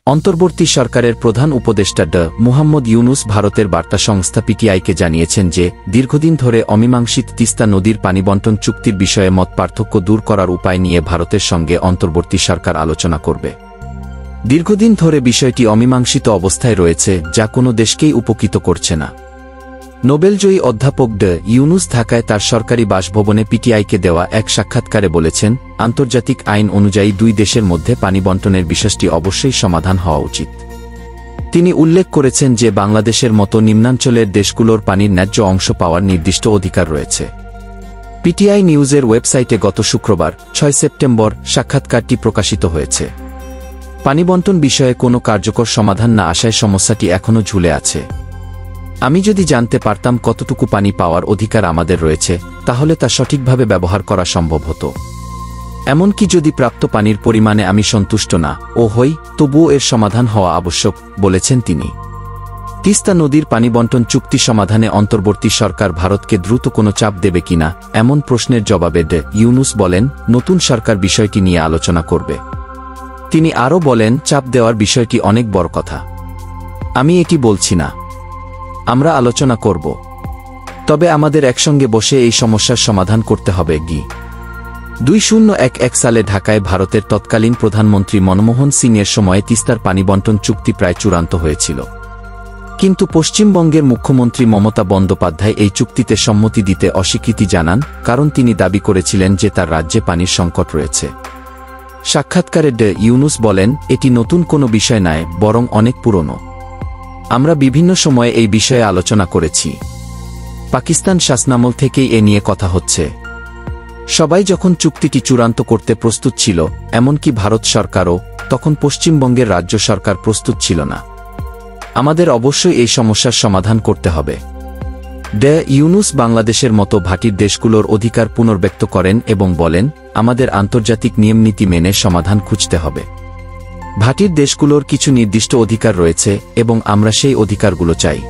অন্তর্বর্তী সরকারের প্রধান উপদেষ্টা ড মুহাম্মদ ইউনুস ভারতের বার্তা সংস্থা পিটিআইকে জানিয়েছেন যে দীর্ঘদিন ধরে অমীমাংসিত তিস্তা নদীর পানিবণ্টন চুক্তির বিষয়ে মতপার্থক্য দূর করার উপায় নিয়ে ভারতের সঙ্গে অন্তর্বর্তী সরকার আলোচনা করবে। দীর্ঘদিন ধরে বিষয়টি অমীমাংসিত অবস্থায় রয়েছে, যা কোনো দেশকেই উপকৃত করছে না। নোবেলজয়ী অধ্যাপক ড ইউনুস ঢাকায় তার সরকারি বাসভবনে পিটিআইকে দেওয়া এক সাক্ষাৎকারে বলেছেন, আন্তর্জাতিক আইন অনুযায়ী দুই দেশের মধ্যে পানি বণ্টনের বিষয়টি অবশ্যই সমাধান হওয়া উচিত। তিনি উল্লেখ করেছেন যে বাংলাদেশের মতো নিম্নাঞ্চলের দেশগুলোর পানির ন্যায্য অংশ পাওয়ার নির্দিষ্ট অধিকার রয়েছে। পিটিআই নিউজের ওয়েবসাইটে গত শুক্রবার ৬ সেপ্টেম্বর সাক্ষাৎকারটি প্রকাশিত হয়েছে। পানিবণ্টন বিষয়ে কোনো কার্যকর সমাধান না আসায় সমস্যাটি এখনও ঝুলে আছে। আমি যদি জানতে পারতাম কতটুকু পানি পাওয়ার অধিকার আমাদের রয়েছে, তাহলে তা সঠিকভাবে ব্যবহার করা সম্ভব হতো। এমনকি যদি প্রাপ্ত পানির পরিমাণে আমি সন্তুষ্ট না হই, তবুও এর সমাধান হওয়া আবশ্যক, বলেছেন তিনি। তিস্তা নদীর পানিবণ্টন চুক্তি সমাধানে অন্তর্বর্তী সরকার ভারতকে দ্রুত কোনো চাপ দেবে কিনা এমন প্রশ্নের জবাবে ড ইউনুস বলেন, নতুন সরকার বিষয়টি নিয়ে আলোচনা করবে। তিনি আরও বলেন, চাপ দেওয়ার বিষয়টি অনেক বড় কথা। আমি এটি বলছি না। আমরা আলোচনা করব। তবে আমাদের একসঙ্গে বসে এই সমস্যার সমাধান করতে হবে। 2011 সালে ঢাকায় ভারতের তৎকালীন প্রধানমন্ত্রী মনমোহন সিংয়ের সময়ে তিস্তার পানিবণ্টন চুক্তি প্রায় চূড়ান্ত হয়েছিল। কিন্তু পশ্চিমবঙ্গের মুখ্যমন্ত্রী মমতা বন্দ্যোপাধ্যায় এই চুক্তিতে সম্মতি দিতে অস্বীকৃতি জানান, কারণ তিনি দাবি করেছিলেন যে তার রাজ্যে পানির সংকট রয়েছে। সাক্ষাৎকারে ড ইউনুস বলেন, এটি নতুন কোনো বিষয় নয়, বরং অনেক পুরনো। আমরা বিভিন্ন সময়ে এই বিষয়ে আলোচনা করেছি। পাকিস্তান শাসনামল থেকেই এ নিয়ে কথা হচ্ছে। সবাই যখন চুক্তিটি চূড়ান্ত করতে প্রস্তুত ছিল, এমনকি ভারত সরকারও, তখন পশ্চিমবঙ্গের রাজ্য সরকার প্রস্তুত ছিল না। আমাদের অবশ্যই এই সমস্যার সমাধান করতে হবে। ড ইউনুস বাংলাদেশের মতো ভাটির দেশগুলোর অধিকার পুনর্ব্যক্ত করেন এবং বলেন, আমাদের আন্তর্জাতিক নিয়মনীতি মেনে সমাধান খুঁজতে হবে। ভাটির দেশগুলোর কিছু নির্দিষ্ট অধিকার রয়েছে এবং আমরা সেই অধিকারগুলো চাই।